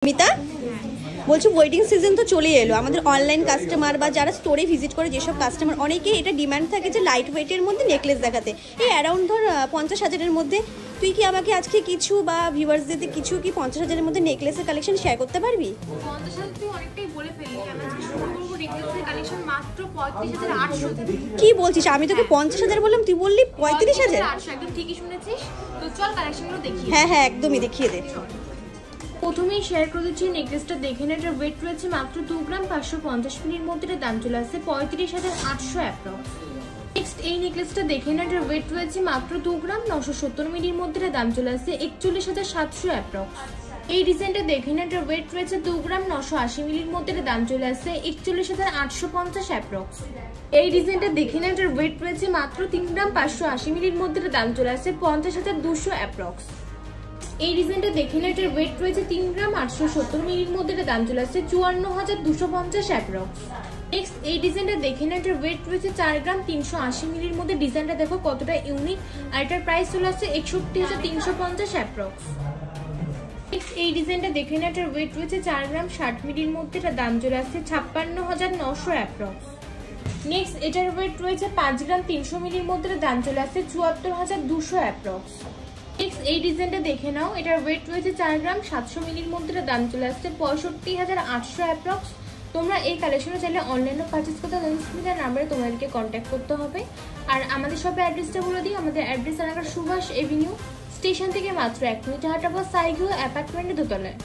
মিতা বলছি wedding season তো চলে এলো, আমাদের অনলাইন কাস্টমার বা যারা স্টোরে ভিজিট করে যেসব কাস্টমার অনেকেই এটা ডিমান্ড থাকে যে লাইট ওয়েটের মধ্যে নেকলেস দেখাতে, এই অ্যারাউন্ড ধর 50,000-এর মধ্যে। তুই কি আমাকে আজকে কিছু বা ভিউয়ার্সদের কিছু কি 50,000-এর মধ্যে নেকলেসের কালেকশন শেয়ার করতে পারবি? 50,000 তুই অনেকটাই বলে ফেললি। আমি আজকে শুরু করব নেকলেসের কালেকশন মাত্র 35,800। কি বলছিস? আমি তোকে 50,000 বললাম, তুই বললি 35,000। একদম ঠিকই শুনেছিস। তো চল কালেকশনগুলো দেখি। হ্যাঁ হ্যাঁ একদমই, দেখিয়ে দে। প্রথমেই শেয়ার করে দিচ্ছি নেকলেসটা দেখে না, এটার ওয়েট রয়েছে মাত্র 2 গ্রাম 550 মিলির মধ্যে, এটার দাম চলে আসছে 35,800 অ্যাপ্রক্স। নেক্সট এই নেকলেসটা দেখে না, এটার ওয়েট রয়েছে মাত্র 2 গ্রাম 970 মিলির মধ্যে, এটার দাম চলে আসছে 41,700 অ্যাপ্রক্স। এই ডিজাইনটা দেখে না, এটার ওয়েট রয়েছে 2 গ্রাম 980 মিলির মধ্যে, এটার দাম চলে আসছে 41,850 অ্যাপ্রক্স। এই ডিজাইনটা দেখে না, এটার ওয়েট রয়েছে মাত্র 3 গ্রাম 580 মিলির মধ্যে, এটার দাম চলে আসছে 50,200 অ্যাপ্রক্স। এই ডিজাইনটা দেখে না, এটার ওয়েট রয়েছে 3 গ্রাম 870 মিলির মধ্যে, এটা দাম চলে আসছে 54,250 অ্যাপ্রক্স। নেক্সট এই ডিজাইনটা দেখে না, এটার ওয়েট রয়েছে 4 গ্রাম 380 মিলির মধ্যে। ডিজাইনটা দেখো কতটা ইউনিক, আর এটার প্রাইস চলে আসছে 61,350 অ্যাপ্রক্স। নেক্সট এই ডিজাইনটা দেখে না, এটার ওয়েট রয়েছে 4 গ্রাম 60 মিলির মধ্যে, এটা দাম চলে আসছে 56,900 অ্যাপ্রক্স। নেক্সট এটার ওয়েট রয়েছে 5 গ্রাম 300 মিলির মধ্যে, এটা দাম চলে আসছে 74,200 অ্যাপ্রক্স। নেক্সট এই ডিজাইনটা দেখে নাও, এটার ওয়েট রয়েছে 4 গ্রাম 700 মিলির মধ্যে, এটার দাম চলে আসছে 65,800 অ্যাপ্রক্স। তোমরা এই কালেকশনে চাইলে অনলাইনে পারচেস করতে স্ক্রিনের নাম্বারে তোমাদেরকে কন্ট্যাক্ট করতে হবে। আর আমাদের শপের অ্যাড্রেসটা বলে দিই, আমাদের অ্যাড্রেস এলাকার সুভাষ এভিনিউ, স্টেশন থেকে মাত্র 1 মিনিট হাঁটা পথ, সাইগুলো অ্যাপার্টমেন্টের দোতলায়।